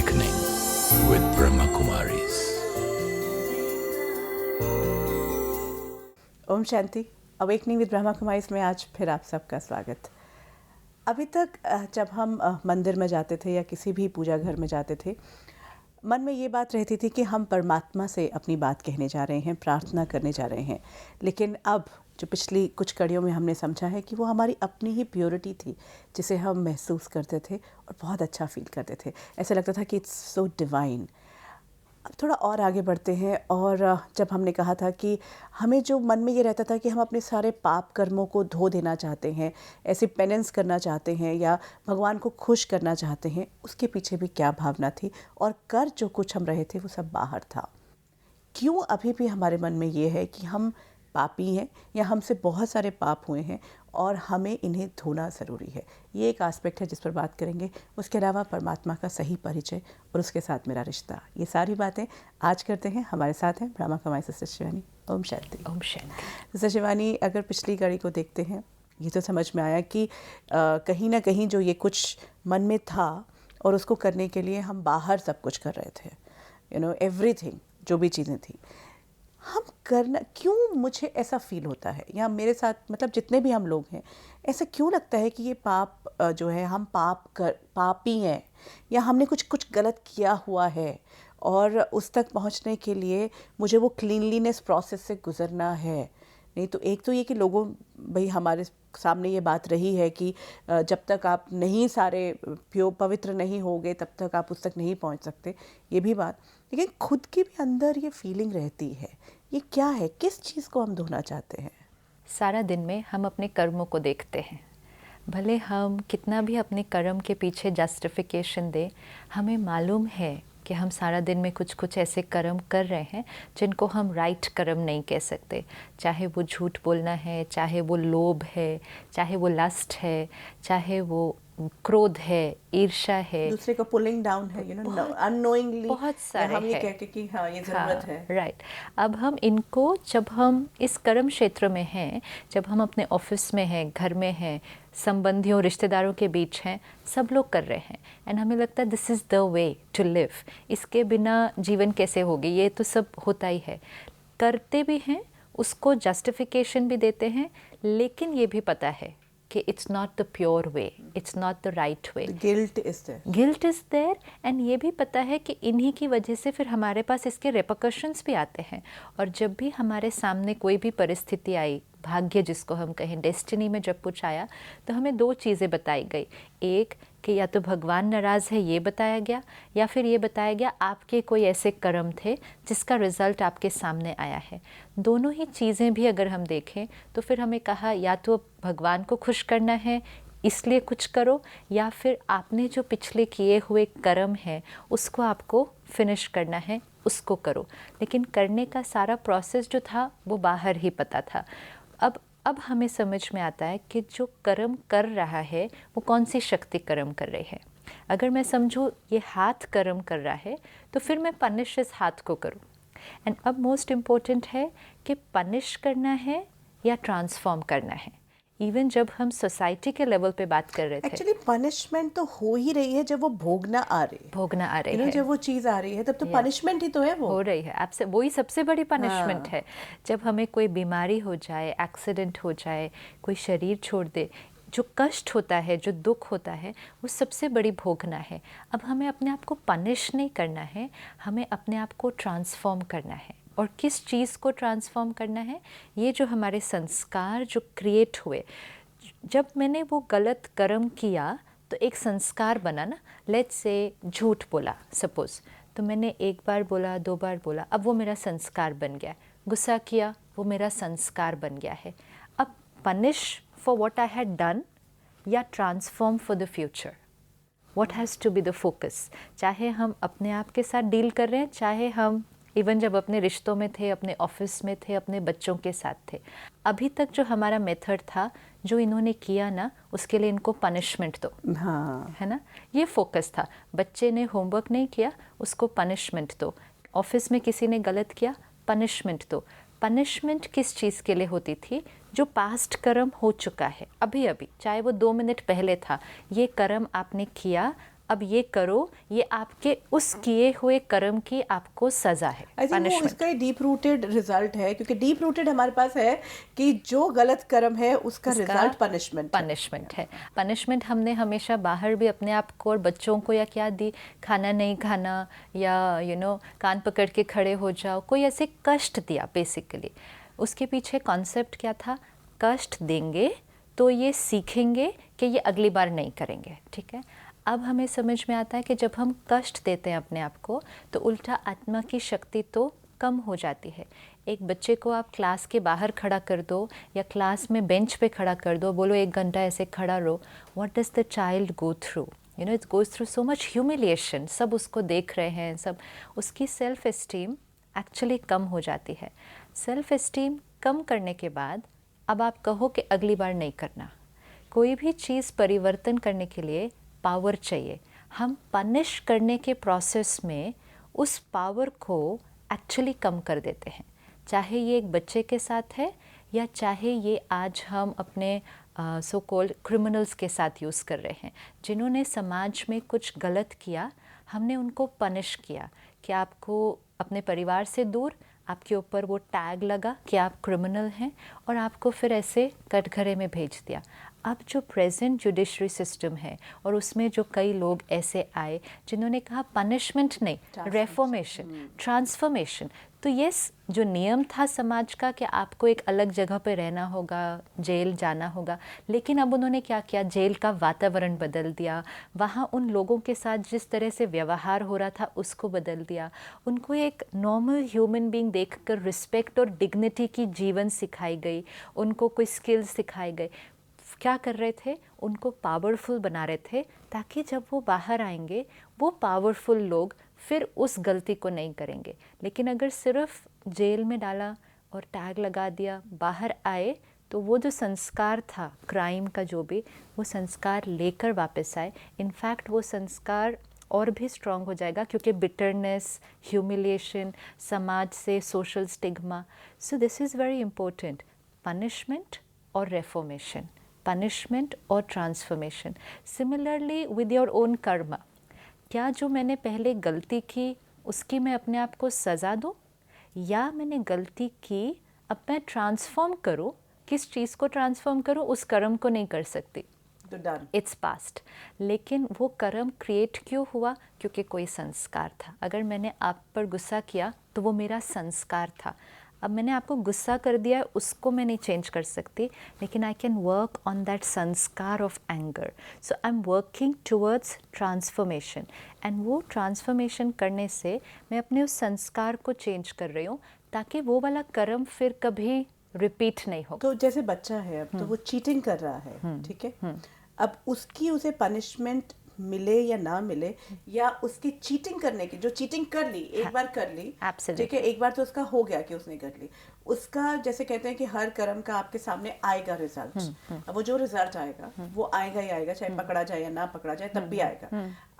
Awakening with Brahma Kumaris. Om Shanti. Awakening with Brahma Kumaris में आज फिर आप सबका स्वागत। अभी तक जब हम मंदिर में जाते थे या किसी भी पूजा घर में जाते थे, मन में ये बात रहती थी कि हम परमात्मा से अपनी बात कहने जा रहे हैं, प्रार्थना करने जा रहे हैं। लेकिन अब जो पिछली कुछ कड़ियों में हमने समझा है कि वो हमारी अपनी ही प्योरिटी थी, जिसे हम महसूस करते थे और बहुत अच्छा फील करते थे। ऐसा लगता था कि इट्स सो डिवाइन। अब थोड़ा और आगे बढ़ते हैं और जब हमने कहा था कि हमें जो मन में ये रहता था कि हम अपने सारे पाप कर्मों को धो देना चाहते हैं, ऐसे पेनेंस करना चाहते हैं या भगवान को खुश करना चाहते हैं, उसके पीछे भी क्या भावना थी और कर जो कुछ हम रहे थे वो सब बाहर था। क्यों अभी भी हमारे मन में ये है कि हम पापी हैं या हमसे बहुत सारे पाप हुए हैं और हमें इन्हें धोना ज़रूरी है। ये एक एस्पेक्ट है जिस पर बात करेंगे। उसके अलावा परमात्मा का सही परिचय और उसके साथ मेरा रिश्ता, ये सारी बातें आज करते हैं। हमारे साथ हैं ब्रह्मा कुमारी सिस्टर शिवानी। ओम शांति। ओम शांति। सिस्टर शिवानी, अगर पिछली कड़ी को देखते हैं, ये तो समझ में आया कि कहीं ना कहीं जो ये कुछ मन में था और उसको करने के लिए हम बाहर सब कुछ कर रहे थे, एवरीथिंग, जो भी चीज़ें थी हम करना। क्यों मुझे ऐसा फील होता है या मेरे साथ, मतलब जितने भी हम लोग हैं, ऐसा क्यों लगता है कि ये पाप जो है, हम पापी हैं या हमने कुछ गलत किया हुआ है और उस तक पहुंचने के लिए मुझे वो क्लीनलीनेस प्रोसेस से गुजरना है। नहीं तो एक तो ये कि लोगों, भाई हमारे सामने ये बात रही है कि जब तक आप नहीं सारे पवित्र नहीं होगे तब तक आप उस तक नहीं पहुंच सकते, ये भी बात। लेकिन खुद के भी अंदर ये फीलिंग रहती है, ये क्या है, किस चीज़ को हम धोना चाहते हैं? सारा दिन में हम अपने कर्मों को देखते हैं। भले हम कितना भी अपने कर्म के पीछे जस्टिफिकेशन दें, हमें मालूम है कि हम सारा दिन में कुछ ऐसे कर्म कर रहे हैं जिनको हम राइट कर्म नहीं कह सकते। चाहे वो झूठ बोलना है, चाहे वो लोभ है, चाहे वो लस्ट है, चाहे वो क्रोध है, ईर्ष्या है, दूसरे को पुलिंग डाउन है, अननोइंगली बहुत सारे हम ये हैं। कह के कि हाँ ये ज़रूरत है। राइट। अब हम इनको, जब हम इस कर्म क्षेत्र में हैं, जब हम अपने ऑफिस में हैं, घर में हैं, संबंधियों रिश्तेदारों के बीच हैं, सब लोग कर रहे हैं एंड हमें लगता है this is the way to live. इसके बिना जीवन कैसे होगी, ये तो सब होता ही है। करते भी हैं, उसको जस्टिफिकेशन भी देते हैं, लेकिन ये भी पता है कि it's not the pure way, it's not the right way. Guilt is there and ये भी पता है कि इन्हीं की वजह से फिर हमारे पास इसके रेपरकशंस भी आते हैं। और जब भी हमारे सामने कोई भी परिस्थिति आई, भाग्य जिसको हम कहें, डेस्टिनी में जब कुछ आया, तो हमें दो चीज़ें बताई गई। एक कि या तो भगवान नाराज़ है, ये बताया गया, या फिर ये बताया गया आपके कोई ऐसे कर्म थे जिसका रिज़ल्ट आपके सामने आया है। दोनों ही चीज़ें भी अगर हम देखें तो फिर हमें कहा या तो भगवान को खुश करना है इसलिए कुछ करो, या फिर आपने जो पिछले किए हुए कर्म हैं उसको आपको फिनिश करना है, उसको करो। लेकिन करने का सारा प्रोसेस जो था वो बाहर ही पता था। अब हमें समझ में आता है कि जो कर्म कर रहा है वो कौन सी शक्ति कर्म कर रही है। अगर मैं समझूँ ये हाथ कर्म कर रहा है तो फिर मैं पनिश इस हाथ को करूँ। एंड अब मोस्ट इम्पोर्टेंट है कि पनिश करना है या ट्रांसफॉर्म करना है। इवन जब हम सोसाइटी के लेवल पे बात कर रहे थे, एक्चुअली पनिशमेंट तो हो ही रही है जब वो भोगना आ रही है, जब वो चीज़ आ रही है तब तो पनिशमेंट ही तो है, वो हो रही है। आपसे वही सबसे बड़ी पनिशमेंट है। जब हमें कोई बीमारी हो जाए, एक्सीडेंट हो जाए, कोई शरीर छोड़ दे, जो कष्ट होता है, जो दुख होता है, वो सबसे बड़ी भोगना है। अब हमें अपने आप को पनिश नहीं करना है, हमें अपने आप को ट्रांसफॉर्म करना है। और किस चीज़ को ट्रांसफॉर्म करना है? ये जो हमारे संस्कार जो क्रिएट हुए, जब मैंने वो गलत कर्म किया तो एक संस्कार बना ना। लेट्स से झूठ बोला सपोज़, तो मैंने एक बार बोला, दो बार बोला, अब वो मेरा संस्कार बन गया। गुस्सा किया, वो मेरा संस्कार बन गया है। अब punish for what I had done या transform for the future, what has to be the focus. चाहे हम अपने आप के साथ डील कर रहे हैं, चाहे हम इवन जब अपने रिश्तों में थे, अपने ऑफिस में थे, अपने बच्चों के साथ थे, अभी तक जो हमारा मेथड था, जो इन्होंने किया ना, उसके लिए इनको पनिशमेंट दो। हाँ, है ना, ये फोकस था। बच्चे ने होमवर्क नहीं किया, उसको पनिशमेंट दो। ऑफिस में किसी ने गलत किया, पनिशमेंट दो। पनिशमेंट किस चीज़ के लिए होती थी? जो पास्ट कर्म हो चुका है अभी अभी, चाहे वो 2 मिनट पहले था, ये कर्म आपने किया, अब ये करो, ये आपके उस किए हुए कर्म की आपको सज़ा है, आई थिंक वो punishment। इसका डीप रूटेड रिजल्ट है, क्योंकि डीप रूटेड हमारे पास है कि जो गलत कर्म है उसका रिजल्ट पनिशमेंट है। पनिशमेंट हमने हमेशा बाहर भी अपने आप को और बच्चों को या क्या दी, खाना नहीं खाना, या कान पकड़ के खड़े हो जाओ, कोई ऐसे कष्ट दिया बेसिकली। उसके पीछे कॉन्सेप्ट क्या था? कष्ट देंगे तो ये सीखेंगे कि ये अगली बार नहीं करेंगे, ठीक है। अब हमें समझ में आता है कि जब हम कष्ट देते हैं अपने आप को तो उल्टा आत्मा की शक्ति तो कम हो जाती है। एक बच्चे को आप क्लास के बाहर खड़ा कर दो या क्लास में बेंच पे खड़ा कर दो, बोलो 1 घंटा ऐसे खड़ा रहो, what does the child go through? It goes through so much humiliation. सब उसको देख रहे हैं, सब उसकी सेल्फ एस्टीम एक्चुअली कम हो जाती है। सेल्फ एस्टीम कम करने के बाद अब आप कहो कि अगली बार नहीं करना। कोई भी चीज़ परिवर्तन करने के लिए पावर चाहिए। हम पनिश करने के प्रोसेस में उस पावर को एक्चुअली कम कर देते हैं, चाहे ये एक बच्चे के साथ है या चाहे ये आज हम अपने सो कॉल्ड क्रिमिनल्स के साथ यूज़ कर रहे हैं, जिन्होंने समाज में कुछ गलत किया। हमने उनको पनिश किया कि आपको अपने परिवार से दूर, आपके ऊपर वो टैग लगा कि आप क्रिमिनल हैं और आपको फिर ऐसे कटघरे में भेज दिया। अब जो प्रेजेंट जुडिशरी सिस्टम है और उसमें जो कई लोग ऐसे आए जिन्होंने कहा पनिशमेंट नहीं, रेफॉर्मेशन, ट्रांसफॉर्मेशन। तो यस, जो नियम था समाज का कि आपको एक अलग जगह पे रहना होगा, जेल जाना होगा, लेकिन अब उन्होंने क्या किया? जेल का वातावरण बदल दिया, वहाँ उन लोगों के साथ जिस तरह से व्यवहार हो रहा था उसको बदल दिया। उनको एक नॉर्मल ह्यूमन बीइंग देखकर रिस्पेक्ट और डिग्निटी की जीवन सिखाई गई, उनको कोई स्किल्स सिखाए गए। क्या कर रहे थे? उनको पावरफुल बना रहे थे ताकि जब वो बाहर आएंगे वो पावरफुल लोग फिर उस गलती को नहीं करेंगे। लेकिन अगर सिर्फ जेल में डाला और टैग लगा दिया, बाहर आए तो वो जो संस्कार था क्राइम का, जो भी वो संस्कार लेकर वापस आए, इनफैक्ट वो संस्कार और भी स्ट्रॉन्ग हो जाएगा, क्योंकि बिटरनेस, ह्यूमिलिएशन, समाज से social stigma. So this is very important, punishment और रेफॉर्मेशन, पनिशमेंट और transformation. Similarly with your own Karma, क्या जो मैंने पहले गलती की उसकी मैं अपने आप को सज़ा दूँ, या मैंने गलती की अब मैं ट्रांसफॉर्म करूँ? किस चीज़ को ट्रांसफॉर्म करूँ? उस कर्म को नहीं कर सकती, इट्स पास्ट। लेकिन वो कर्म क्रिएट क्यों हुआ? क्योंकि कोई संस्कार था। अगर मैंने आप पर गुस्सा किया तो वो मेरा संस्कार था। अब मैंने आपको गुस्सा कर दिया है, उसको मैं नहीं चेंज कर सकती, लेकिन I can work on that sanskar of anger. So I am working towards transformation, and वो ट्रांसफॉर्मेशन करने से मैं अपने उस संस्कार को चेंज कर रही हूँ ताकि वो वाला कर्म फिर कभी रिपीट नहीं हो। तो जैसे बच्चा है अब, तो वो चीटिंग कर रहा है, ठीक है, अब उसकी उसे पनिशमेंट मिले या ना मिले, या उसकी चीटिंग करने की, जो चीटिंग कर ली, एक बार कर ली, ठीक है, एक बार तो उसका हो गया कि उसने कर ली, उसका जैसे कहते हैं कि हर कर्म का आपके सामने आएगा रिजल्ट। अब वो जो रिजल्ट आएगा वो आएगा ही आएगा, चाहे पकड़ा जाए या ना पकड़ा जाए, तब भी आएगा।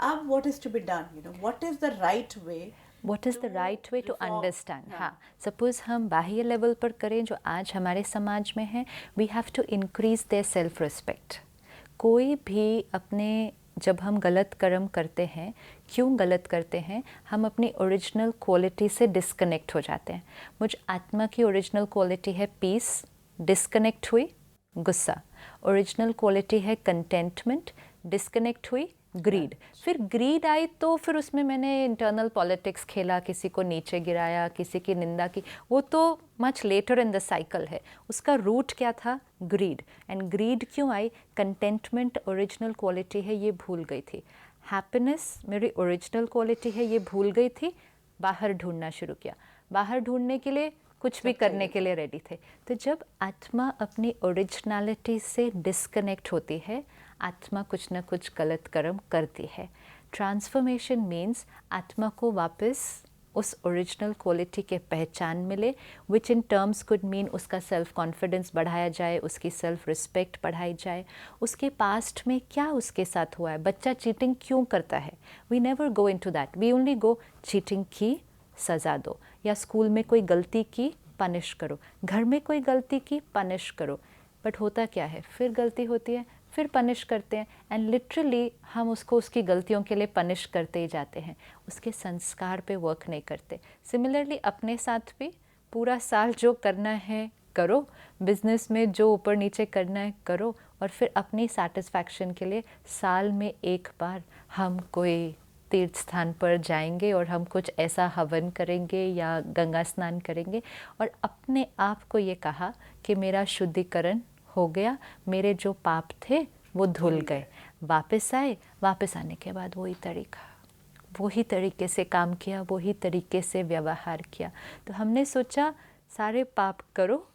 अब what is to be done, what is the right way, What is the right way to understand? हाँ, सपोज हम बाह्य लेवल पर करें जो आज हमारे समाज में है, we have to increase their self respect. कोई भी अपने, जब हम गलत कर्म करते हैं, क्यों गलत करते हैं? हम अपनी ओरिजिनल क्वालिटी से डिस्कनेक्ट हो जाते हैं। मुझ आत्मा की ओरिजिनल क्वालिटी है पीस, डिस्कनेक्ट हुई गुस्सा। ओरिजिनल क्वालिटी है कंटेंटमेंट, डिस्कनेक्ट हुई ग्रीड। फिर ग्रीड आई तो फिर उसमें मैंने इंटरनल पॉलिटिक्स खेला, किसी को नीचे गिराया, किसी की निंदा की, वो तो much later in the cycle है। उसका रूट क्या था? ग्रीड। एंड ग्रीड क्यों आई? कंटेंटमेंट ओरिजिनल क्वालिटी है, ये भूल गई थी। हैप्पीनेस मेरी ओरिजिनल क्वालिटी है, ये भूल गई थी। बाहर ढूंढना शुरू किया, बाहर ढूंढने के लिए कुछ भी करने के लिए रेडी थे। तो जब आत्मा अपनी ओरिजिनलिटी से डिस्कनेक्ट होती है, आत्मा कुछ ना कुछ गलत कर्म करती है। ट्रांसफॉर्मेशन मीन्स आत्मा को वापस उस ओरिजिनल क्वालिटी के पहचान मिले, विच इन टर्म्स कुड मीन उसका सेल्फ कॉन्फिडेंस बढ़ाया जाए, उसकी सेल्फ रिस्पेक्ट बढ़ाई जाए, उसके पास्ट में क्या उसके साथ हुआ है, बच्चा चीटिंग क्यों करता है। We never go into that, we only go cheating की सज़ा दो, या स्कूल में कोई गलती की पनिश करो, घर में कोई गलती की पनिश करो। बट होता क्या है? फिर गलती होती है, फिर पनिश करते हैं एंड लिटरली हम उसको उसकी गलतियों के लिए पनिश करते ही जाते हैं, उसके संस्कार पे वर्क नहीं करते। सिमिलरली अपने साथ भी पूरा साल जो करना है करो, बिजनेस में जो ऊपर नीचे करना है करो, और फिर अपनी सेटिस्फैक्शन के लिए साल में एक बार हम कोई तीर्थ स्थान पर जाएंगे और हम कुछ ऐसा हवन करेंगे या गंगा स्नान करेंगे और अपने आप को ये कहा कि मेरा शुद्धिकरण हो गया, मेरे जो पाप थे वो धुल गए, वापस आए, वापस आने के बाद वही तरीके से काम किया, वही तरीके से व्यवहार किया। तो हमने सोचा सारे पाप करो,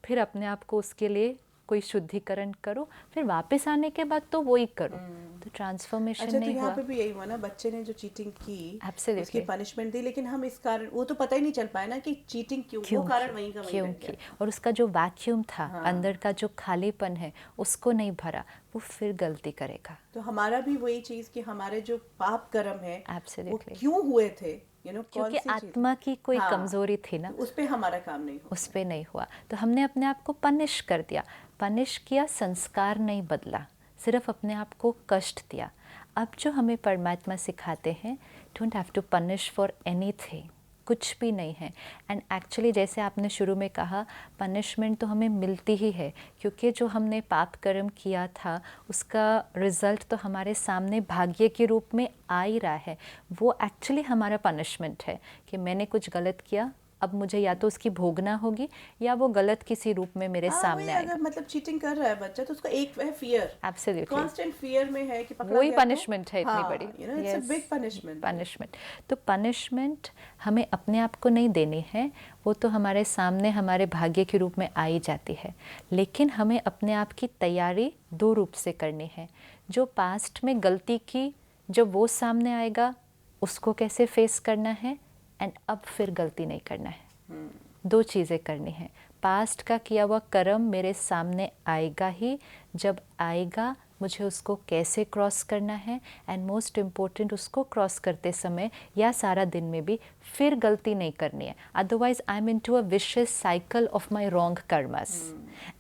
फिर अपने आप को उसके लिए कोई शुद्धिकरण करो, फिर वापस आने के बाद तो वही करो। तो ट्रांसफॉर्मेशन अच्छा, नहीं तो यहाँ हुआ। पे भी यही हुआ ना, बच्चे ने जो चीटिंग की Absolutely. उसकी पनिशमेंट दी, लेकिन हम इस कारण वो तो पता ही नहीं चल पाया ना कि चीटिंग क्यों, वो कारण वहीं का वहीं रह क्योंकि गया। और उसका जो वैक्यूम था, अंदर का जो खालीपन है उसको नहीं भरा, वो फिर गलती करेगा। तो हमारा भी वही चीज कि हमारे जो पाप कर्म है वो Absolutely. क्यों हुए थे, कौन क्योंकि सी चीज, आत्मा की कोई हाँ, कमजोरी थी ना, उस पे हमारा काम नहीं हुआ। उस पे नहीं हुआ। तो हमने अपने आप को पनिश कर दिया, पनिश किया, संस्कार नहीं बदला, सिर्फ अपने आप को कष्ट दिया। अब जो हमें परमात्मा सिखाते हैं, don't have to punish for anything, कुछ भी नहीं है। एंड एक्चुअली जैसे आपने शुरू में कहा, पनिशमेंट तो हमें मिलती ही है, क्योंकि जो हमने पाप कर्म किया था उसका रिजल्ट तो हमारे सामने भाग्य के रूप में आ ही रहा है। वो एक्चुअली हमारा पनिशमेंट है कि मैंने कुछ गलत किया, अब मुझे या तो उसकी भोगना होगी या वो गलत किसी रूप में मेरे सामने आएगा। अगर मतलब चीटिंग कर रहा है बच्चा तो उसका एक है फियर, Absolutely. कांस्टेंट फियर में है कि पकड़ा वही गया तो, पनिशमेंट है इतनी बड़ी। It's a big punishment. Punishment तो पनिशमेंट हमें अपने आप को नहीं देनी है, वो तो हमारे सामने हमारे भाग्य के रूप में आई जाती है। लेकिन हमें अपने आप की तैयारी दो रूप से करनी है। जो पास्ट में गलती की, जब वो सामने आएगा उसको कैसे फेस करना है, एंड अब फिर गलती नहीं करना है। दो चीज़ें करनी है। पास्ट का किया हुआ कर्म मेरे सामने आएगा ही, जब आएगा मुझे उसको कैसे क्रॉस करना है, एंड मोस्ट इम्पोर्टेंट उसको क्रॉस करते समय या सारा दिन में भी फिर गलती नहीं करनी है। Otherwise I am into a vicious cycle of my wrong karmas.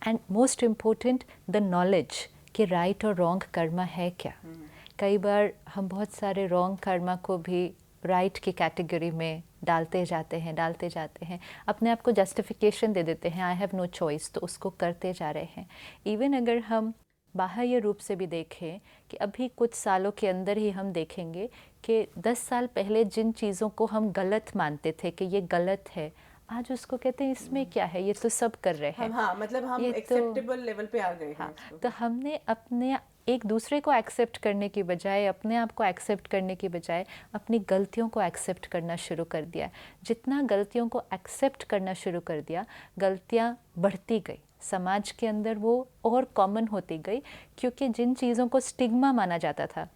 And most important the knowledge कि राइट और रॉन्ग कर्मा है क्या। कई बार हम बहुत सारे रॉन्ग कर्मा को भी राइट की कैटेगरी में डालते जाते हैं, अपने आप को जस्टिफिकेशन दे देते हैं, आई हैव नो चॉइस, तो उसको करते जा रहे हैं। इवन अगर हम बाह्य रूप से भी देखें कि अभी कुछ सालों के अंदर ही हम देखेंगे कि 10 साल पहले जिन चीज़ों को हम गलत मानते थे कि ये गलत है, आज उसको कहते हैं इसमें क्या है, ये तो सब कर रहे हैं। मतलब हम एक्सेप्टेबल लेवल पे आ गए हैं। तो हमने अपने एक दूसरे को एक्सेप्ट करने की बजाय, अपने आप को एक्सेप्ट करने की बजाय अपनी गलतियों को एक्सेप्ट करना शुरू कर दिया। जितना गलतियों को एक्सेप्ट करना शुरू कर दिया, गलतियाँ बढ़ती गई, समाज के अंदर वो और कॉमन होती गई। क्योंकि जिन चीज़ों को स्टिग्मा माना जाता था,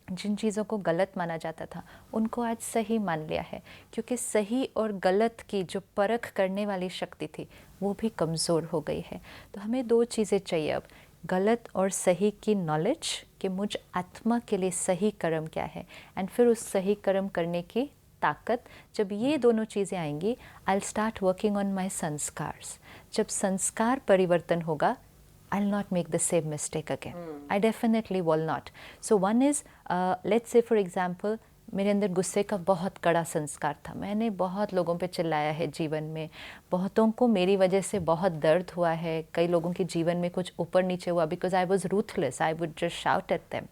जिन चीज़ों को गलत माना जाता था, उनको आज सही मान लिया है। क्योंकि सही और गलत की जो परख करने वाली शक्ति थी वो भी कमज़ोर हो गई है। तो हमें दो चीज़ें चाहिए अब, गलत और सही की नॉलेज कि मुझ आत्मा के लिए सही कर्म क्या है, एंड फिर उस सही कर्म करने की ताकत। जब ये दोनों चीज़ें आएंगी, I will start working on my sanskars. जब संस्कार परिवर्तन होगा, I'll not make the same mistake again. I definitely will not. So one is, let's say for example, मेरे अंदर गुस्से का बहुत कड़ा संस्कार था। मैंने बहुत लोगों पे चिल्लाया है जीवन में, बहुतों को मेरी वजह से बहुत दर्द हुआ है, कई लोगों के जीवन में कुछ ऊपर नीचे हुआ, because I was ruthless, I would just shout at them.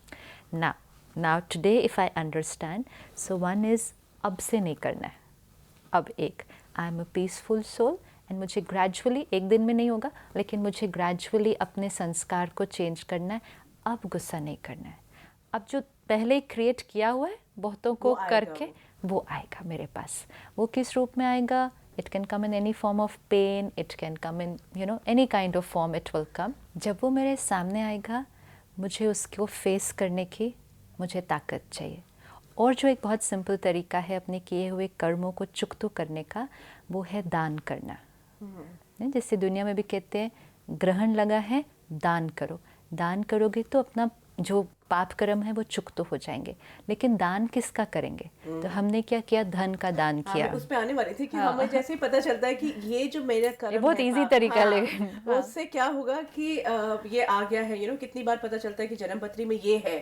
Now today if I understand, so one is अब से नहीं करना है। अब एक, I am a peaceful soul, and मुझे ग्रेजुअली, एक दिन में नहीं होगा, लेकिन मुझे ग्रेजुअली अपने संस्कार को चेंज करना है। अब गुस्सा नहीं करना है। अब जो पहले ही क्रिएट किया हुआ है बहुतों को करके, वो आएगा मेरे पास। वो किस रूप में आएगा? It can come in any form of pain, it can come in any kind of form, it will come. जब वो मेरे सामने आएगा, मुझे उसको फेस करने की मुझे ताकत चाहिए। और जो एक बहुत सिंपल तरीका है अपने किए हुए कर्मों को चुकतो करने का, वो है दान करना। जैसे दुनिया में भी कहते हैं ग्रहण लगा है, दान करो। दान करोगे तो अपना जो पाप कर्म है वो चुक तो हो जाएंगे, लेकिन दान किसका करेंगे? तो हमने क्या किया, धन का दान किया। उस पे आने वाली थी कि हमें जैसे ही पता चलता है कि ये जो मेरा कर्म ये बहुत है, इजी तरीका, लेकिन उससे क्या होगा कि ये आ गया है, कितनी बार पता चलता है कि जन्म पत्री में ये है,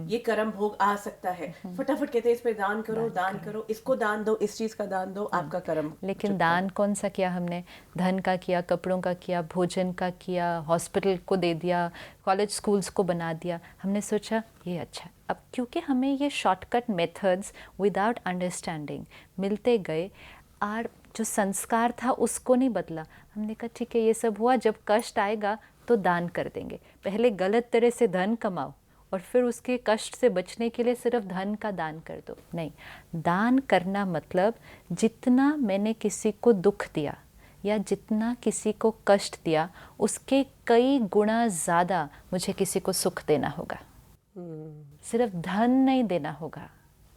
ये कर्म भोग आ सकता है, फटाफट कहते हैं इस पे दान करो, इसको दान दो, इस चीज का दान दो, आपका कर्म। लेकिन दान कौन सा किया हमने? धन का किया, कपड़ों का किया, भोजन का किया, हॉस्पिटल को दे दिया, कॉलेज स्कूल्स को बना दिया। हमने सोचा ये अच्छा है। अब क्योंकि हमें ये शॉर्टकट मेथड्स विदाउट अंडरस्टैंडिंग मिलते गए, और जो संस्कार था उसको नहीं बदला। हमने कहा ठीक है, ये सब हुआ, जब कष्ट आएगा तो दान कर देंगे। पहले गलत तरह से धन कमाओ और फिर उसके कष्ट से बचने के लिए सिर्फ धन का दान कर दो। नहीं, दान करना मतलब जितना मैंने किसी को दुख दिया या जितना किसी को कष्ट दिया, उसके कई गुना ज़्यादा मुझे किसी को सुख देना होगा। सिर्फ धन नहीं देना होगा,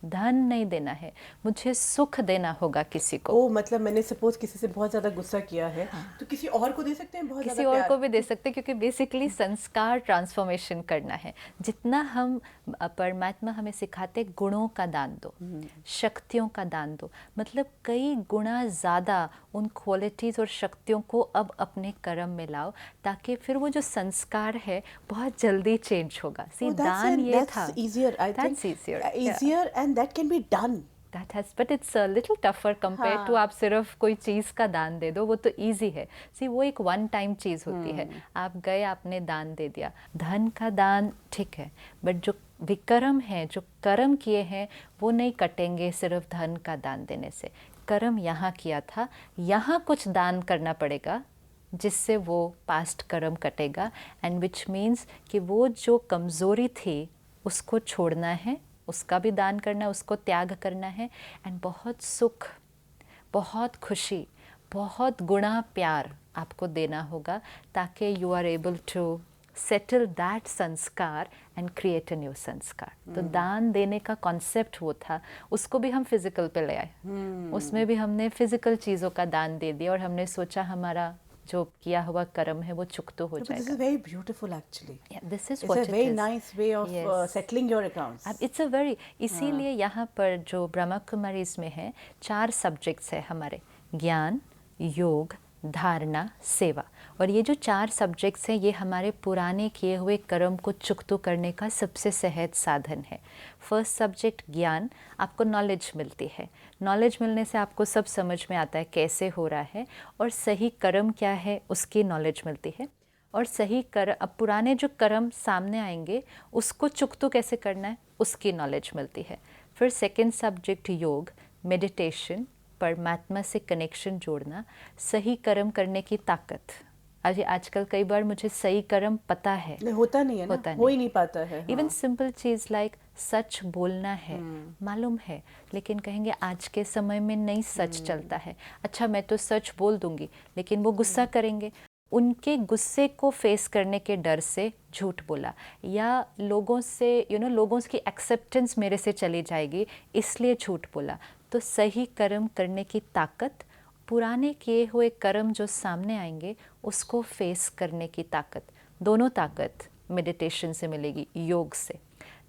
धन नहीं देना है, मुझे सुख देना होगा किसी को। ओ मतलब मैंने सपोज किसी से बहुत ज्यादा गुस्सा किया है, तो किसी और को दे सकते हैं, बहुत किसी ज्यादा और प्यार। को भी दे सकते हैं, क्योंकि बेसिकली संस्कार ट्रांसफॉर्मेशन करना है। जितना हम परमात्मा हमें सिखाते गुणों का दान दो, शक्तियों का दान दो, मतलब कई गुना ज़्यादा उन क्वालिटीज़ और शक्तियों को अब अपने कर्म में लाओ, ताकि फिर वो जो संस्कार है बहुत जल्दी चेंज होगा। सी दान ये था, easier and that can be done. That has, but it's a little tougher compared to आप सिर्फ कोई चीज़ का दान दे दो, वो तो easy है। सी वो एक वन टाइम चीज़ होती है, आप गए आपने दान दे दिया। धन का दान ठीक है, बट जो विकर्म है, जो कर्म किए हैं, वो नहीं कटेंगे सिर्फ धन का दान देने से। कर्म यहाँ किया था, यहाँ कुछ दान करना पड़ेगा जिससे वो पास्ट कर्म कटेगा, एंड विच मीन्स कि वो जो कमज़ोरी थी उसको छोड़ना है, उसका भी दान करना है, उसको त्याग करना है, एंड बहुत सुख, बहुत खुशी, बहुत गुणा प्यार आपको देना होगा, ताकि you are able to settle that संस्कार एंड क्रिएट अ न्यू संस्कार। तो दान देने का कॉन्सेप्ट वो था, उसको भी हम फिजिकल पे ले आए। उसमें भी हमने फिजिकल चीज़ों का दान दे दिया, और हमने सोचा हमारा जो किया हुआ कर्म है वो चुक तो हो जाएगा। This is very beautiful actually. Yeah, this is It's what a it very is. nice way of Yes. settling your accounts. अब इट्स अ वेरी, इसीलिए यहाँ पर जो ब्रह्मा कुमारीज में है 4 सब्जेक्ट्स है हमारे, ज्ञान, योग, धारणा, सेवा। और ये जो 4 सब्जेक्ट्स हैं, ये हमारे पुराने किए हुए कर्म को चुकतो करने का सबसे सहज साधन है। फर्स्ट सब्जेक्ट ज्ञान, आपको नॉलेज मिलती है। नॉलेज मिलने से आपको सब समझ में आता है कैसे हो रहा है, और सही कर्म क्या है उसकी नॉलेज मिलती है। और सही कर्म, अब पुराने जो कर्म सामने आएंगे उसको चुकतो कैसे करना है उसकी नॉलेज मिलती है। फिर सेकेंड सब्जेक्ट योग, मेडिटेशन, परमात्मा से कनेक्शन जोड़ना, सही कर्म करने की ताकत। आजकल कई बार मुझे सही कर्म पता है, होता नहीं है ना, हो ही नहीं पाता है। इवन सिंपल चीज़ लाइक सच बोलना है, मालूम है, लेकिन कहेंगे आज के समय में नहीं सच चलता है। अच्छा मैं तो सच बोल दूंगी, लेकिन वो गुस्सा करेंगे, उनके गुस्से को फेस करने के डर से झूठ बोला, या लोगों से लोगों की एक्सेप्टेंस मेरे से चली जाएगी इसलिए झूठ बोला। तो सही कर्म करने की ताकत, पुराने किए हुए कर्म जो सामने आएंगे उसको फेस करने की ताकत, दोनों ताकत मेडिटेशन से मिलेगी, योग से।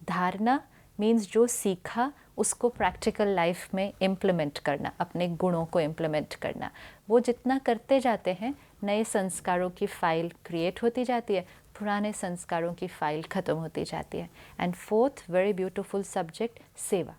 धारणा मीन्स जो सीखा उसको प्रैक्टिकल लाइफ में इम्प्लीमेंट करना, अपने गुणों को इम्प्लीमेंट करना। वो जितना करते जाते हैं, नए संस्कारों की फाइल क्रिएट होती जाती है, पुराने संस्कारों की फाइल ख़त्म होती जाती है। And fourth very beautiful subject, सेवा।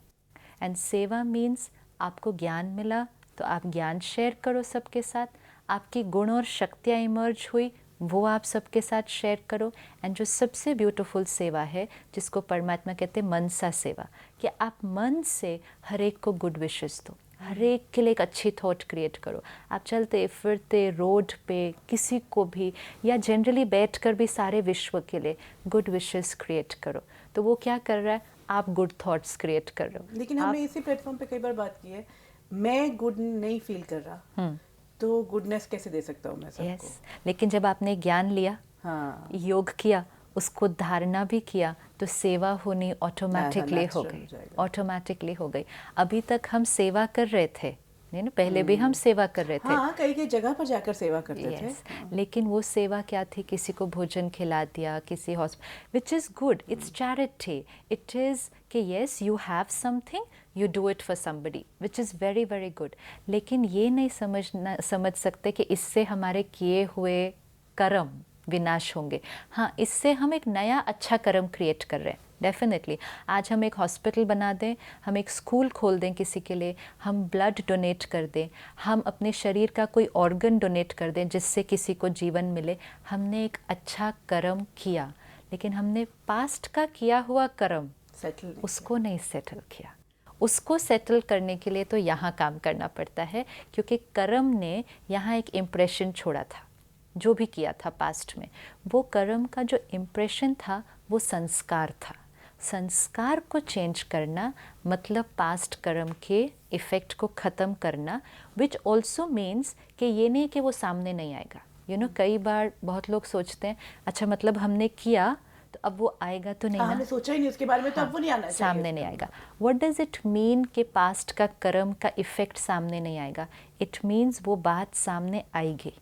एंड सेवा मीन्स आपको ज्ञान मिला तो आप ज्ञान शेयर करो सबके साथ, आपकी गुण और शक्तियाँ इमर्ज हुई वो आप सबके साथ शेयर करो। एंड जो सबसे ब्यूटीफुल सेवा है जिसको परमात्मा कहते हैं मनसा सेवा, कि आप मन से हर एक को गुड विशेस दो, हर एक के लिए एक अच्छी थॉट क्रिएट करो। आप चलते फिरते रोड पे किसी को भी, या जनरली बैठकर भी सारे विश्व के लिए गुड विशेस क्रिएट करो। तो वो क्या कर रहा है, आप गुड थॉट्स क्रिएट कर रहे हो। लेकिन हमने इसी प्लेटफॉर्म पे कई बार बात की है, मैं गुड नहीं फील कर रहा, तो गुडनेस कैसे दे सकता हूँ मैं सबको? Yes. लेकिन जब आपने ज्ञान लिया, हाँ, योग किया, उसको धारणा भी किया, तो सेवा होनी ऑटोमेटिकली हो गई, ऑटोमेटिकली हो गई। अभी तक हम सेवा कर रहे थे, ना, पहले भी हम सेवा कर रहे थे। हाँ, कई जगह पर जाकर सेवा करते थे। लेकिन वो सेवा क्या थी? किसी को भोजन खिला दिया, किसी hospital, which is good, it's charity, it is कि yes you have something, you do it for somebody, which is very very good. लेकिन ये नहीं समझ सकते कि इससे हमारे किए हुए कर्म विनाश होंगे। हाँ, इससे हम एक नया अच्छा कर्म क्रिएट कर रहे हैं। डेफिनेटली आज हम एक हॉस्पिटल बना दें, हम एक स्कूल खोल दें किसी के लिए, हम ब्लड डोनेट कर दें, हम अपने शरीर का कोई ऑर्गन डोनेट कर दें जिससे किसी को जीवन मिले, हमने एक अच्छा कर्म किया। लेकिन हमने पास्ट का किया हुआ कर्म उसको नहीं सेटल किया। उसको सेटल करने के लिए तो यहाँ काम करना पड़ता है, क्योंकि कर्म ने यहाँ एक इम्प्रेशन छोड़ा था। जो भी किया था पास्ट में, वो कर्म का जो इम्प्रेशन था वो संस्कार था। संस्कार को चेंज करना मतलब पास्ट कर्म के इफ़ेक्ट को ख़त्म करना, विच ऑल्सो मीन्स कि ये नहीं कि वो सामने नहीं आएगा। कई बार बहुत लोग सोचते हैं अच्छा मतलब हमने किया तो अब वो आएगा तो नहीं ना, हमने सोचा ही नहीं उसके बारे में, तो अब वो नहीं आना चाहिए, सामने नहीं आएगा। व्हाट डज इट मीन कि पास्ट का कर्म का इफ़ेक्ट सामने नहीं आएगा? इट मीन्स वो बात सामने आएगी,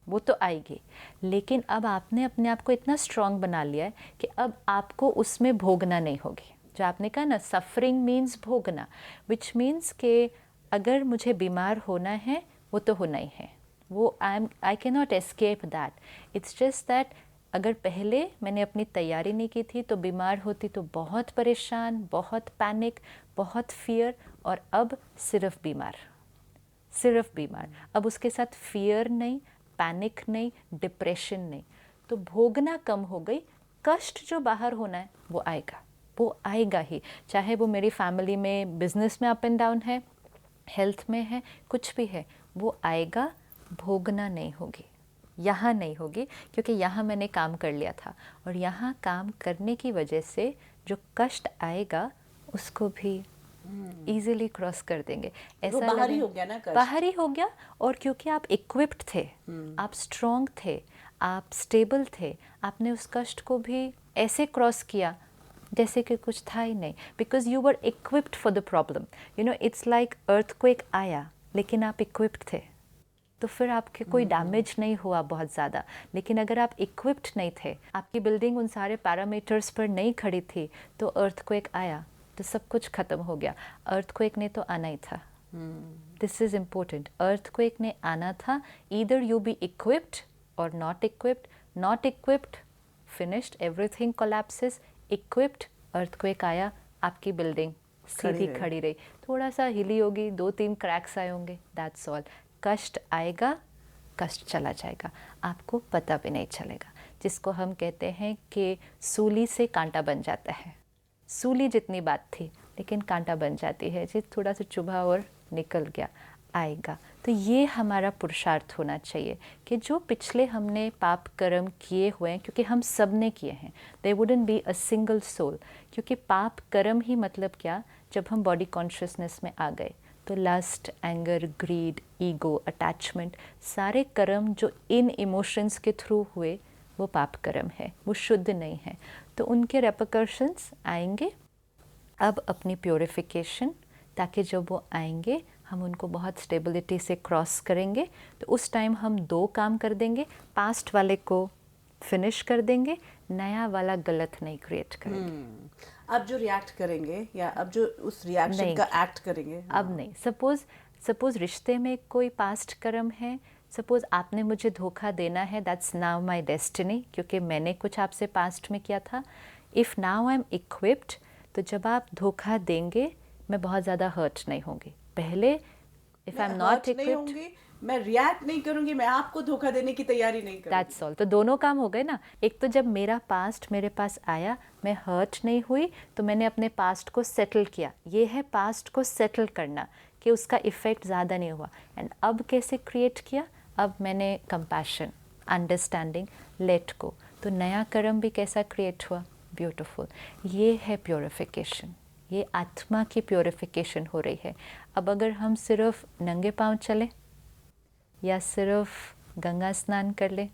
वो तो आएगी, लेकिन अब आपने अपने आप को इतना स्ट्रांग बना लिया है कि अब आपको उसमें भोगना नहीं होगी। जो आपने कहा ना, सफरिंग मीन्स भोगना, विच मीन्स कि अगर मुझे बीमार होना है वो तो होना ही है, वो I can not escape that. It's just that अगर पहले मैंने अपनी तैयारी नहीं की थी तो बीमार होती तो बहुत परेशान, बहुत पैनिक, बहुत फियर, और अब सिर्फ बीमार, सिर्फ बीमार। अब उसके साथ फियर नहीं, पैनिक नहीं, डिप्रेशन नहीं, तो भोगना कम हो गई। कष्ट जो बाहर होना है वो आएगा, वो आएगा ही, चाहे वो मेरी फैमिली में, बिजनेस में अप एंड डाउन है, हेल्थ में है, कुछ भी है, वो आएगा। भोगना नहीं होगी, यहाँ नहीं होगी, क्योंकि यहाँ मैंने काम कर लिया था, और यहाँ काम करने की वजह से जो कष्ट आएगा उसको भी इजीली क्रॉस कर देंगे। ऐसा बाहर ही हो गया ना, कष्ट बाहर ही हो गया। और क्योंकि आप इक्विप्ड थे, आप स्ट्रॉन्ग थे, आप स्टेबल थे, आपने उस कष्ट को भी ऐसे क्रॉस किया जैसे कि कुछ था ही नहीं, because you were equipped for the problem. It's like earthquake आया लेकिन आप इक्विप्ड थे, तो फिर आपके कोई डैमेज नहीं हुआ बहुत ज़्यादा। लेकिन अगर आप इक्विप्ड नहीं थे, आपकी बिल्डिंग उन सारे पैरामीटर्स पर नहीं खड़ी थी, तो अर्थक्वेक आया तो सब कुछ ख़त्म हो गया। अर्थक्वेक ने तो आना ही था। दिस इज़ इम्पोर्टेंट, अर्थक्वेक ने आना था। ईदर यू बी इक्विप्ड और not equipped, not equipped finished, everything collapses. Equipped, earthquake आया, आपकी बिल्डिंग सीधी खड़ी रही, थोड़ा सा हिली होगी, 2-3 क्रैक्स आए होंगे, दैट्स ऑल। कष्ट आएगा, कष्ट चला जाएगा, आपको पता भी नहीं चलेगा। जिसको हम कहते हैं कि सूली से कांटा बन जाता है। सूली जितनी बात थी लेकिन कांटा बन जाती है, जिस थोड़ा सा चुभा और निकल गया, आएगा। तो ये हमारा पुरुषार्थ होना चाहिए कि जो पिछले हमने पाप कर्म किए हुए हैं, क्योंकि हम सब ने किए हैं, there wouldn't be a single soul. क्योंकि पाप कर्म ही मतलब क्या, जब हम बॉडी कॉन्शियसनेस में आ गए तो lust, anger, greed, ego, attachment, सारे कर्म जो इन इमोशंस के थ्रू हुए वो पाप कर्म है, वो शुद्ध नहीं है। तो उनके रेपरकशंस आएंगे। अब अपनी प्योरिफिकेशन, ताकि जब वो आएंगे हम उनको बहुत स्टेबिलिटी से क्रॉस करेंगे। तो उस टाइम हम 2 काम कर देंगे, पास्ट वाले को फिनिश कर देंगे, नया वाला गलत नहीं क्रिएट करेंगे। अब जो रिएक्ट करेंगे या अब जो उस रिएक्शन का एक्ट करेंगे, अब नहीं। सपोज रिश्ते में कोई पास्ट कर्म है, सपोज आपने मुझे धोखा देना है, दैट्स नाउ माई डेस्टिनी, क्योंकि मैंने कुछ आपसे पास्ट में किया था। If now I am equipped, तो जब आप धोखा देंगे मैं बहुत ज़्यादा हर्ट नहीं होंगी। पहले if I am not equipped, मैं रिएक्ट नहीं करूंगी, मैं आपको धोखा देने की तैयारी नहीं करूंगी। That's all. तो दोनों काम हो गए ना। एक तो जब मेरा पास्ट मेरे पास आया, मैं हर्ट नहीं हुई, तो मैंने अपने पास्ट को सेटल किया। ये है पास्ट को सेटल करना, कि उसका इफ़ेक्ट ज़्यादा नहीं हुआ। एंड अब कैसे क्रिएट किया, अब मैंने कंपैशन, अंडरस्टैंडिंग, लेट को। तो नया कर्म भी कैसा क्रिएट हुआ, ब्यूटीफुल। ये है प्योरिफिकेशन, ये आत्मा की प्योरिफिकेशन हो रही है। अब अगर हम सिर्फ नंगे पाँव चले, या सिर्फ गंगा स्नान कर ले,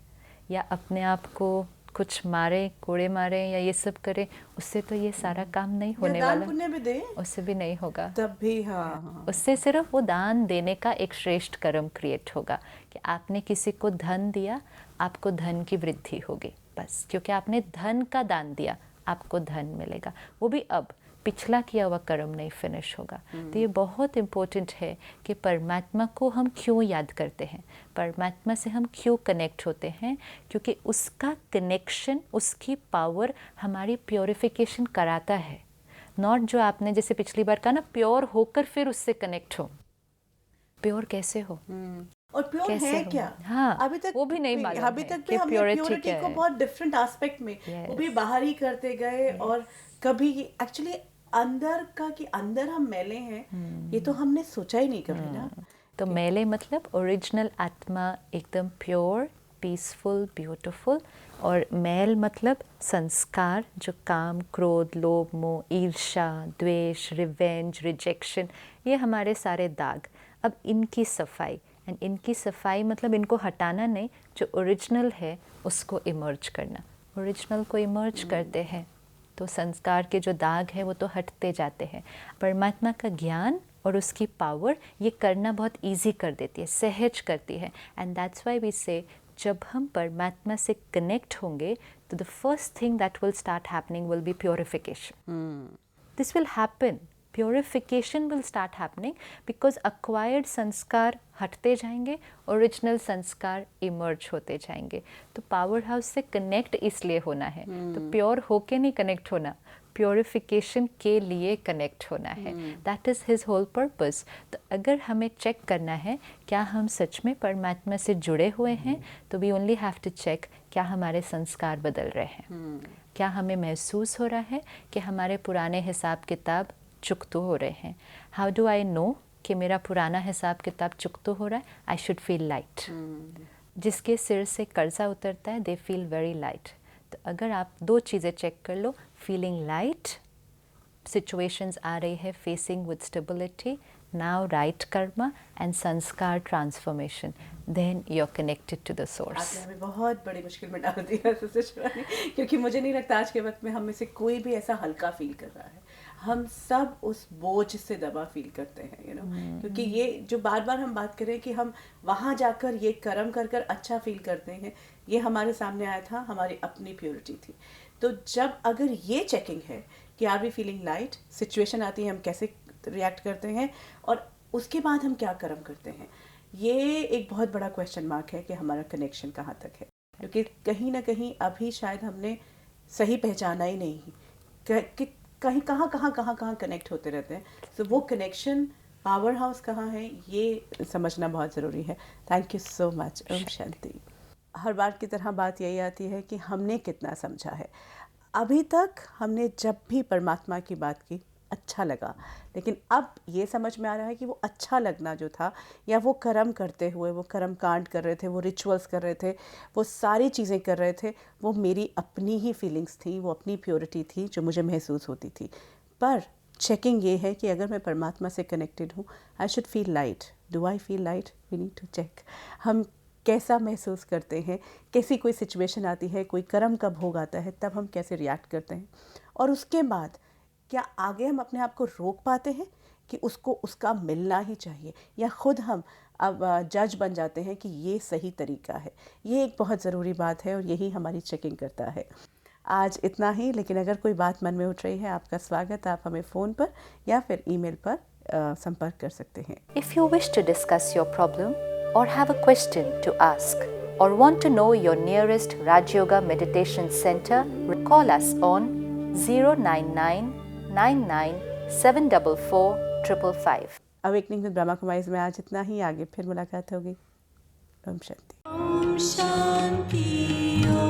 या अपने आप को कुछ मारे, कोड़े मारे या ये सब करें, उससे तो ये सारा काम नहीं होने दान वाला, पुण्य भी दे उससे भी नहीं होगा। तब भी हाँ, उससे सिर्फ वो दान देने का एक श्रेष्ठ कर्म क्रिएट होगा कि आपने किसी को धन दिया, आपको धन की वृद्धि होगी, बस। क्योंकि आपने धन का दान दिया, आपको धन मिलेगा, वो भी अब, पिछला किया हुआ कर्म नहीं फिनिश होगा। तो ये बहुत इम्पोर्टेंट है कि परमात्मा को हम क्यों याद करते हैं, परमात्मा से हम क्यों कनेक्ट होते हैं, क्योंकि उसका कनेक्शन, उसकी पावर हमारी प्योरिफिकेशन कराता है। नॉट जो आपने जैसे पिछली बार कहा ना, प्योर होकर फिर उससे कनेक्ट हो। प्योर कैसे हो और प्योर कैसे है हो? क्या? हाँ, अभी तक वो भी नहीं मालूम अभी है तक कि भी हमने purity प्योरिटी क्या को है। बहुत डिफरेंट एस्पेक्ट में वो भी Yes. बाहर ही करते गए और कभी एक्चुअली अंदर का कि अंदर हम मैले हैं ये तो हमने सोचा ही नहीं कभी ना। तो मैले मतलब ओरिजिनल आत्मा, एकदम प्योर, पीसफुल, ब्यूटीफुल। और मैल मतलब संस्कार, जो काम, क्रोध, लोभ, मोह, ईर्ष्या, द्वेष, रिवेंज, रिजेक्शन, ये हमारे सारे दाग। अब इनकी सफाई, एंड इनकी सफाई मतलब इनको हटाना नहीं, जो ओरिजिनल है उसको इमर्ज करना। ओरिजिनल को इमर्ज करते हैं तो संस्कार के जो दाग हैं वो तो हटते जाते हैं। परमात्मा का ज्ञान और उसकी पावर ये करना बहुत इजी कर देती है, सहज करती है। एंड दैट्स व्हाई वी से जब हम परमात्मा से कनेक्ट होंगे तो the first thing that will start happening will be purification. This will happen, purification will start happening because acquired संस्कार हटते जाएंगे, ओरिजिनल संस्कार इमर्ज होते जाएंगे। तो पावर हाउस से कनेक्ट इसलिए होना है, तो प्योर होके नहीं कनेक्ट होना, प्योरिफिकेशन के लिए कनेक्ट होना है। That is his whole purpose. तो अगर हमें चेक करना है क्या हम सच में परमात्मा से जुड़े हुए हैं, तो we only have to check क्या हमारे संस्कार बदल रहे हैं, क्या हमें महसूस हो रहा है कि हमारे पुराने हिसाब किताब चुकतो हो रहे हैं। हाउ डू आई नो कि मेरा पुराना हिसाब किताब चुकतो हो रहा है? आई शुड फील लाइट। जिसके सिर से कर्जा उतरता है दे फील वेरी लाइट। तो अगर आप दो चीज़ें चेक कर लो, फीलिंग लाइट, सिचुएशंस आ रही है facing with stability, now right karma and sanskar transformation, then you are connected to the source. आपने हमें बहुत बड़ी मुश्किल में डाल दिया सिस्टर शिवानी, क्योंकि मुझे नहीं लगता आज के वक्त में हम में से कोई भी ऐसा हल्का फील कर रहा है। हम सब उस बोझ से दबा फील करते हैं, क्योंकि ये जो बार बार हम बात करें कि हम वहाँ जाकर ये कर्म कर कर अच्छा फील करते हैं, ये हमारे सामने आया था, हमारी अपनी प्योरिटी थी। तो जब अगर ये चेकिंग है कि are we feeling light, situation आती है हम कैसे रिएक्ट करते हैं और उसके बाद हम क्या कर्म करते हैं, ये एक बहुत बड़ा क्वेश्चन मार्क है कि हमारा कनेक्शन कहाँ तक है। क्योंकि कहीं ना कहीं अभी शायद हमने सही पहचाना ही नहीं कि कहीं कहाँ कनेक्ट होते रहते हैं। तो वो कनेक्शन पावर हाउस कहाँ है ये समझना बहुत ज़रूरी है। Thank you so much. ओम शांति। हर बार की तरह बात यही आती है कि हमने कितना समझा है। अभी तक हमने जब भी परमात्मा की बात की अच्छा लगा, लेकिन अब ये समझ में आ रहा है कि वो अच्छा लगना जो था, या वो कर्म करते हुए, वो कर्म कांड कर रहे थे, वो रिचुअल्स कर रहे थे, वो सारी चीज़ें कर रहे थे, वो मेरी अपनी ही फीलिंग्स थी, वो अपनी प्योरिटी थी जो मुझे महसूस होती थी। पर चेकिंग ये है कि अगर मैं परमात्मा से कनेक्टेड हूँ, I should feel light. Do I feel light? We need to check हम कैसा महसूस करते हैं। कैसी कोई सिचुएशन आती है, कोई कर्म का भोग आता है, तब हम कैसे रिएक्ट करते हैं, और उसके बाद क्या आगे हम अपने आप को रोक पाते हैं कि उसको उसका मिलना ही चाहिए, या ख़ुद हम अब जज बन जाते हैं कि ये सही तरीका है। ये एक बहुत ज़रूरी बात है और यही हमारी चेकिंग करता है। आज इतना ही, लेकिन अगर कोई बात मन में उठ रही है, आपका स्वागत। आप हमें फ़ोन पर या फिर ईमेल पर संपर्क कर सकते हैं। If you wish to discuss your problem or have a question to ask or want to know your nearest Raj Yoga Meditation Center, call us on 09999744555. Awakening with Brahma Kumaris में आज इतना ही। आगे फिर मुलाकात होगी। Om Shanti. Om Shanti Om